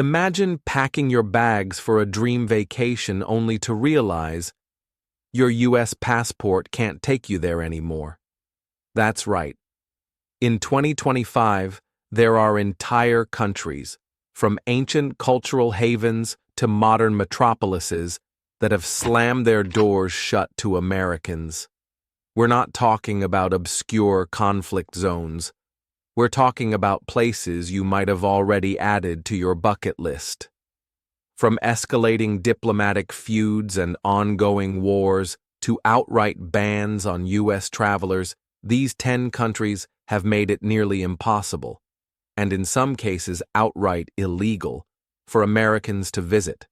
Imagine packing your bags for a dream vacation only to realize your U.S. passport can't take you there anymore. That's right. In 2025, there are entire countries, from ancient cultural havens to modern metropolises, that have slammed their doors shut to Americans. We're not talking about obscure conflict zones. We're talking about places you might have already added to your bucket list. From escalating diplomatic feuds and ongoing wars to outright bans on U.S. travelers, these 10 countries have made it nearly impossible, and in some cases outright illegal, for Americans to visit.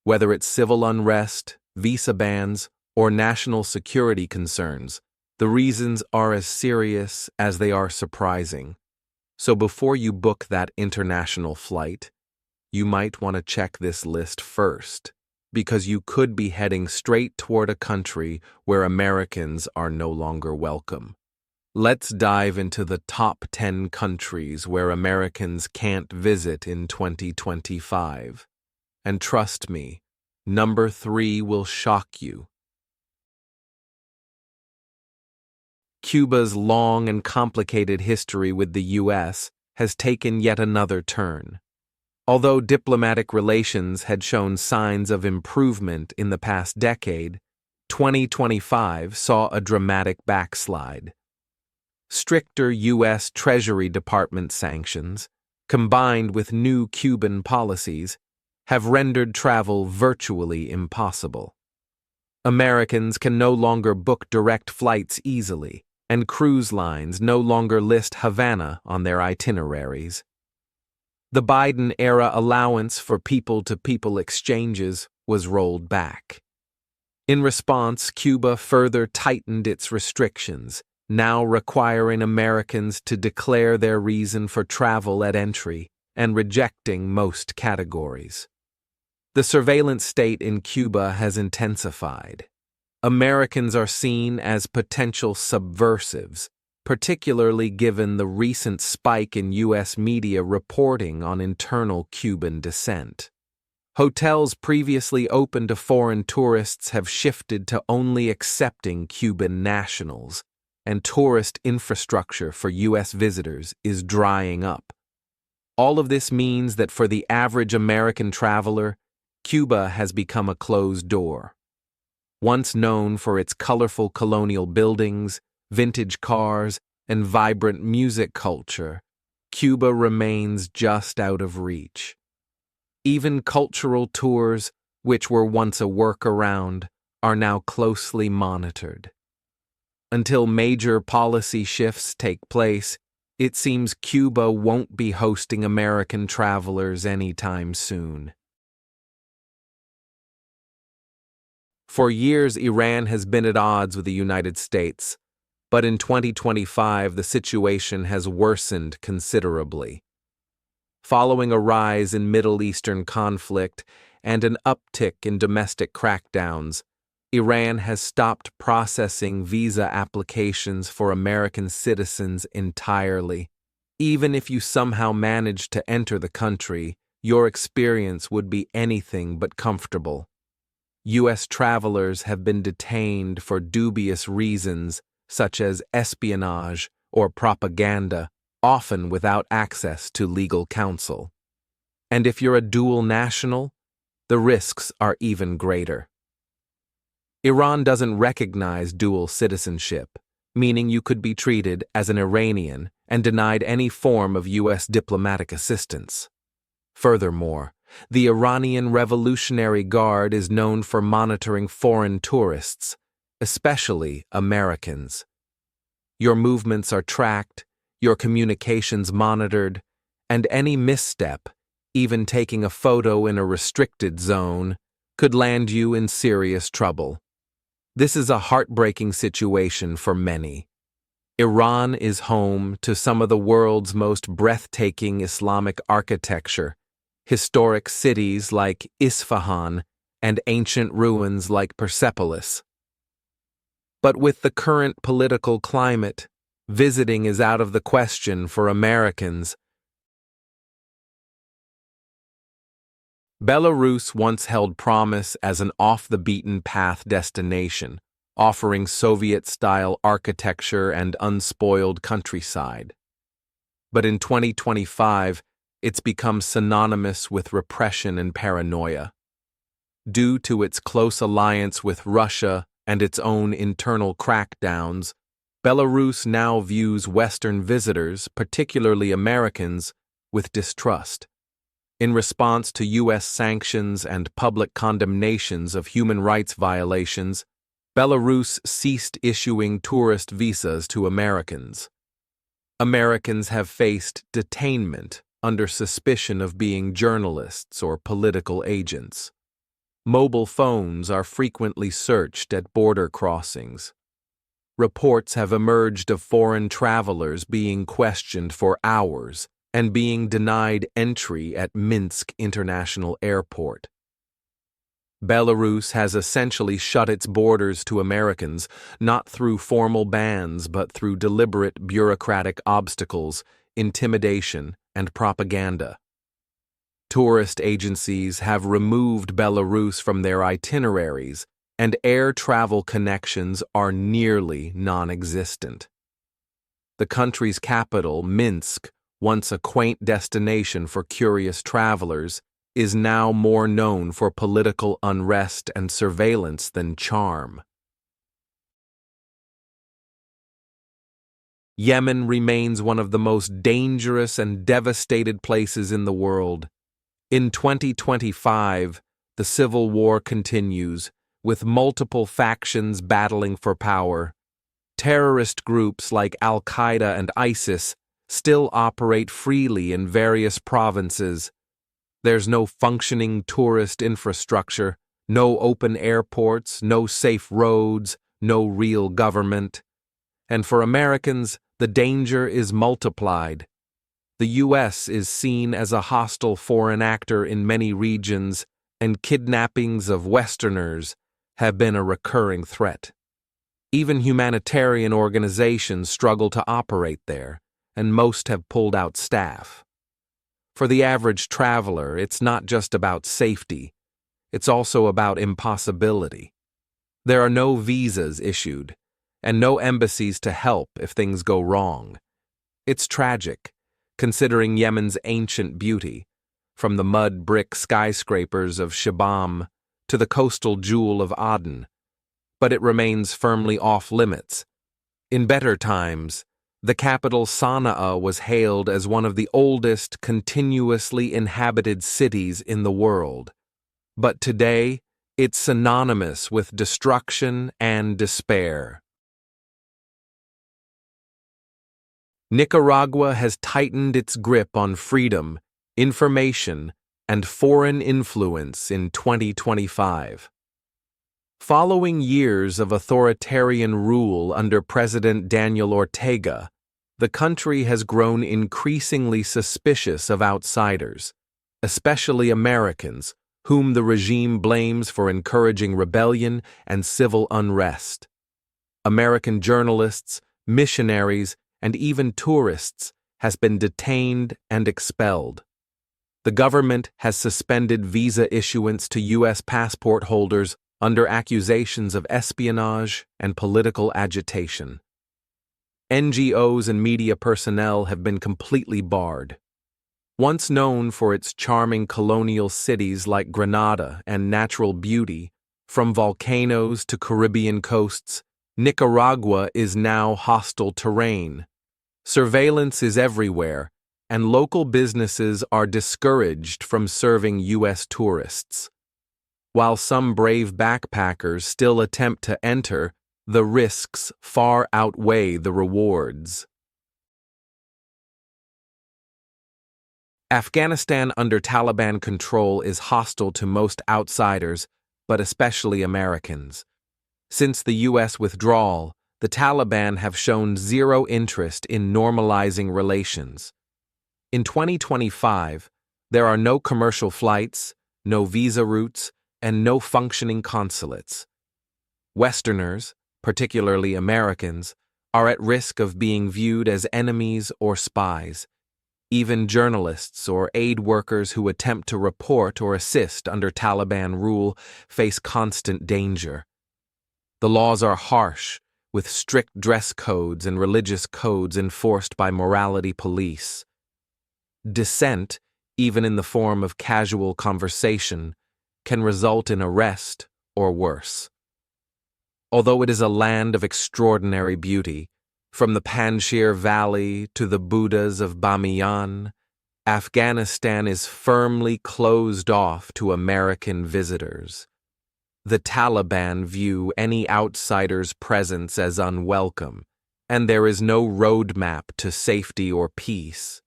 Whether it's civil unrest, visa bans, or national security concerns, the reasons are as serious as they are surprising. So before you book that international flight, you might want to check this list first, because you could be heading straight toward a country where Americans are no longer welcome. Let's dive into the top 10 countries where Americans can't visit in 2025. And trust me, number 3 will shock you. Cuba's long and complicated history with the U.S. has taken yet another turn. Although diplomatic relations had shown signs of improvement in the past decade, 2025 saw a dramatic backslide. Stricter U.S. Treasury Department sanctions, combined with new Cuban policies, have rendered travel virtually impossible. Americans can no longer book direct flights easily, and cruise lines no longer list Havana on their itineraries. The Biden-era allowance for people-to-people exchanges was rolled back. In response, Cuba further tightened its restrictions, now requiring Americans to declare their reason for travel at entry and rejecting most categories. The surveillance state in Cuba has intensified. Americans are seen as potential subversives, particularly given the recent spike in U.S. media reporting on internal Cuban dissent. Hotels previously open to foreign tourists have shifted to only accepting Cuban nationals, and tourist infrastructure for U.S. visitors is drying up. All of this means that for the average American traveler, Cuba has become a closed door. Once known for its colorful colonial buildings, vintage cars, and vibrant music culture, Cuba remains just out of reach. Even cultural tours, which were once a workaround, are now closely monitored. Until major policy shifts take place, it seems Cuba won't be hosting American travelers anytime soon. For years, Iran has been at odds with the United States, but in 2025 the situation has worsened considerably. Following a rise in Middle Eastern conflict and an uptick in domestic crackdowns, Iran has stopped processing visa applications for American citizens entirely. Even if you somehow managed to enter the country, your experience would be anything but comfortable. U.S. travelers have been detained for dubious reasons such as espionage or propaganda, often without access to legal counsel. And if you're a dual national, the risks are even greater. Iran doesn't recognize dual citizenship, meaning you could be treated as an Iranian and denied any form of U.S. diplomatic assistance. Furthermore, the Iranian Revolutionary Guard is known for monitoring foreign tourists, especially Americans. Your movements are tracked, your communications monitored, and any misstep, even taking a photo in a restricted zone, could land you in serious trouble. This is a heartbreaking situation for many. Iran is home to some of the world's most breathtaking Islamic architecture, historic cities like Isfahan, and ancient ruins like Persepolis. But with the current political climate, visiting is out of the question for Americans Belarus once held promise as an off-the-beaten-path destination, offering Soviet-style architecture and unspoiled countryside. But in 2025, it's become synonymous with repression and paranoia. Due to its close alliance with Russia and its own internal crackdowns, Belarus now views Western visitors, particularly Americans, with distrust. In response to U.S. sanctions and public condemnations of human rights violations, Belarus ceased issuing tourist visas to Americans. Americans have faced detainment under suspicion of being journalists or political agents. Mobile phones are frequently searched at border crossings. Reports have emerged of foreign travelers being questioned for hours and being denied entry at Minsk International Airport. Belarus has essentially shut its borders to Americans, not through formal bans but through deliberate bureaucratic obstacles, intimidation, and propaganda. Tourist agencies have removed Belarus from their itineraries, and air travel connections are nearly non-existent. The country's capital, Minsk, once a quaint destination for curious travelers, is now more known for political unrest and surveillance than charm. Yemen remains one of the most dangerous and devastated places in the world. In 2025, the civil war continues, with multiple factions battling for power. Terrorist groups like Al-Qaeda and ISIS still operate freely in various provinces. There's no functioning tourist infrastructure, no open airports, no safe roads, no real government. And for Americans, the danger is multiplied. The U.S. is seen as a hostile foreign actor in many regions, and kidnappings of Westerners have been a recurring threat. Even humanitarian organizations struggle to operate there, and most have pulled out staff. For the average traveler, it's not just about safety, it's also about impossibility. There are no visas issued, and no embassies to help if things go wrong. It's tragic, considering Yemen's ancient beauty, from the mud-brick skyscrapers of Shibam to the coastal jewel of Aden, but it remains firmly off-limits. In better times, the capital Sana'a was hailed as one of the oldest continuously inhabited cities in the world. But today, it's synonymous with destruction and despair. Nicaragua has tightened its grip on freedom, information, and foreign influence in 2025. Following years of authoritarian rule under President Daniel Ortega, the country has grown increasingly suspicious of outsiders, especially Americans, whom the regime blames for encouraging rebellion and civil unrest. American journalists, missionaries, and even tourists has been detained and expelled. The government has suspended visa issuance to U.S. passport holders under accusations of espionage and political agitation. NGOs and media personnel have been completely barred. Once known for its charming colonial cities like Granada and natural beauty, from volcanoes to Caribbean coasts, Nicaragua is now hostile terrain. Surveillance is everywhere, and local businesses are discouraged from serving U.S. tourists. While some brave backpackers still attempt to enter, the risks far outweigh the rewards. Afghanistan under Taliban control is hostile to most outsiders, but especially Americans. Since the U.S. withdrawal, the Taliban have shown zero interest in normalizing relations. In 2025, there are no commercial flights, no visa routes, and no functioning consulates. Westerners, particularly Americans, are at risk of being viewed as enemies or spies. Even journalists or aid workers who attempt to report or assist under Taliban rule face constant danger. The laws are harsh, with strict dress codes and religious codes enforced by morality police. Dissent, even in the form of casual conversation, can result in arrest or worse. Although it is a land of extraordinary beauty, from the Panjshir Valley to the Buddhas of Bamiyan, Afghanistan is firmly closed off to American visitors. The Taliban view any outsider's presence as unwelcome, and there is no roadmap to safety or peace.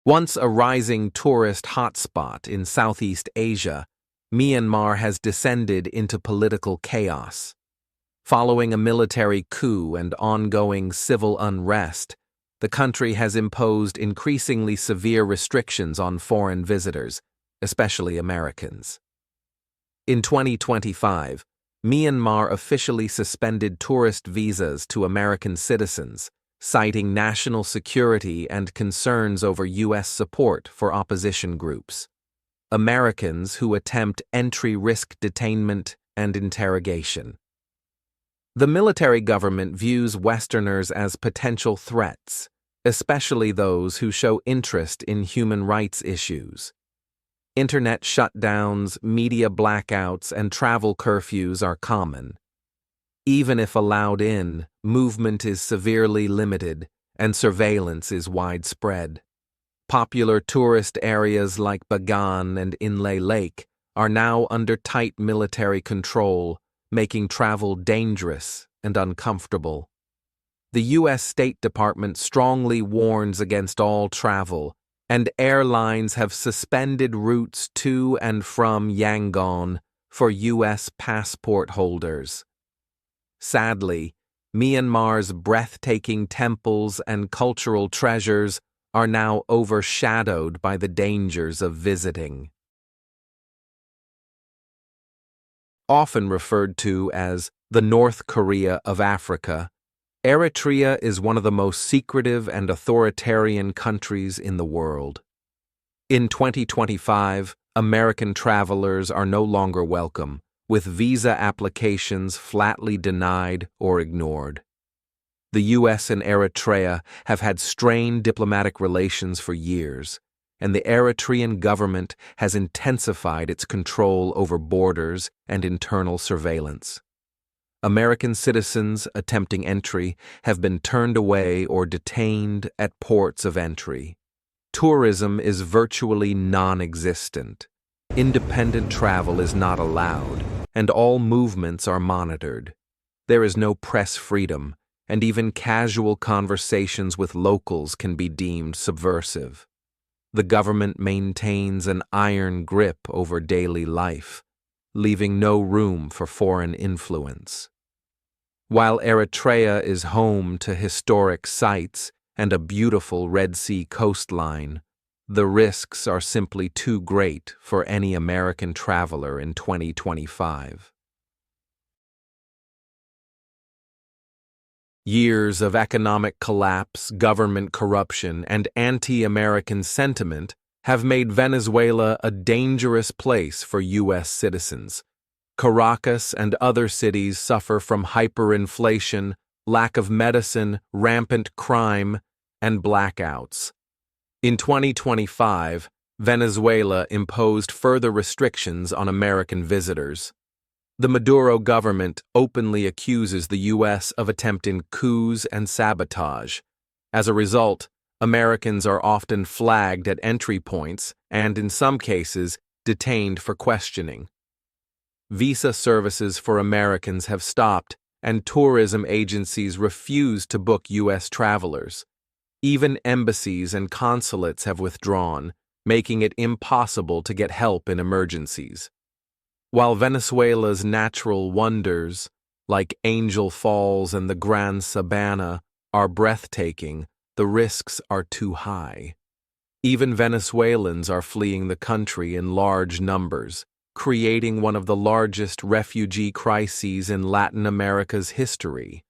Once a rising tourist hotspot in Southeast Asia, Myanmar has descended into political chaos. Following a military coup and ongoing civil unrest, the country has imposed increasingly severe restrictions on foreign visitors, especially Americans. In 2025, Myanmar officially suspended tourist visas to American citizens, citing national security and concerns over U.S. support for opposition groups. Americans who attempt entry risk detainment and interrogation. The military government views Westerners as potential threats, especially those who show interest in human rights issues. Internet shutdowns, media blackouts, and travel curfews are common. Even if allowed in, movement is severely limited, and surveillance is widespread. Popular tourist areas like Bagan and Inle Lake are now under tight military control, making travel dangerous and uncomfortable. The U.S. State Department strongly warns against all travel, and airlines have suspended routes to and from Yangon for U.S. passport holders. Sadly, Myanmar's breathtaking temples and cultural treasures are now overshadowed by the dangers of visiting. Often referred to as the North Korea of Africa, Eritrea is one of the most secretive and authoritarian countries in the world. In 2025, American travelers are no longer welcome, with visa applications flatly denied or ignored. The U.S. and Eritrea have had strained diplomatic relations for years, and the Eritrean government has intensified its control over borders and internal surveillance. American citizens attempting entry have been turned away or detained at ports of entry. Tourism is virtually non-existent. Independent travel is not allowed, and all movements are monitored. There is no press freedom, and even casual conversations with locals can be deemed subversive. The government maintains an iron grip over daily life, leaving no room for foreign influence. While Eritrea is home to historic sites and a beautiful Red Sea coastline, the risks are simply too great for any American traveler in 2025. Years of economic collapse, government corruption, and anti-American sentiment have made Venezuela a dangerous place for U.S. citizens. Caracas and other cities suffer from hyperinflation, lack of medicine, rampant crime, and blackouts. In 2025, Venezuela imposed further restrictions on American visitors. The Maduro government openly accuses the U.S. of attempting coups and sabotage. As a result, Americans are often flagged at entry points and, in some cases, detained for questioning. Visa services for Americans have stopped, and tourism agencies refuse to book U.S. travelers. Even embassies and consulates have withdrawn, making it impossible to get help in emergencies. While Venezuela's natural wonders, like Angel Falls and the Grand Sabana, are breathtaking, the risks are too high. Even Venezuelans are fleeing the country in large numbers, creating one of the largest refugee crises in Latin America's history.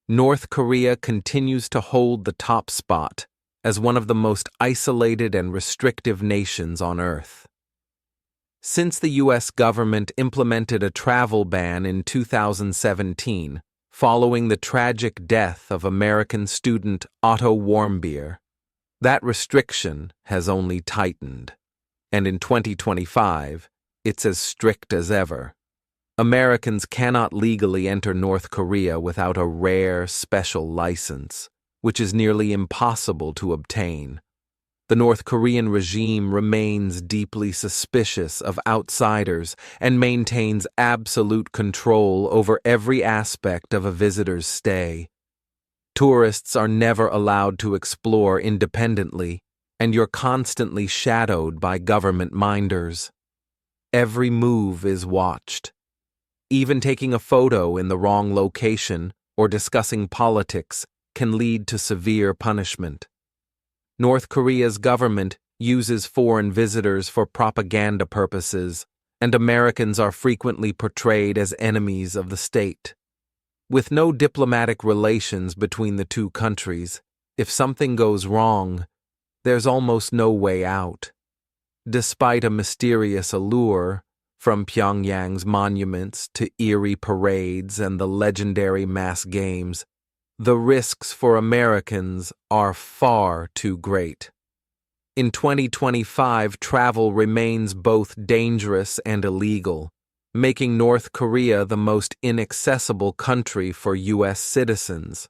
North Korea continues to hold the top spot as one of the most isolated and restrictive nations on Earth. Since the U.S. government implemented a travel ban in 2017, following the tragic death of American student Otto Warmbier, that restriction has only tightened. And in 2025, it's as strict as ever. Americans cannot legally enter North Korea without a rare, special license, which is nearly impossible to obtain. The North Korean regime remains deeply suspicious of outsiders and maintains absolute control over every aspect of a visitor's stay. Tourists are never allowed to explore independently, and you're constantly shadowed by government minders. Every move is watched. Even taking a photo in the wrong location or discussing politics can lead to severe punishment. North Korea's government uses foreign visitors for propaganda purposes, and Americans are frequently portrayed as enemies of the state. With no diplomatic relations between the two countries, if something goes wrong, there's almost no way out. Despite a mysterious allure, from Pyongyang's monuments to eerie parades and the legendary mass games, the risks for Americans are far too great. In 2025, travel remains both dangerous and illegal, making North Korea the most inaccessible country for U.S. citizens.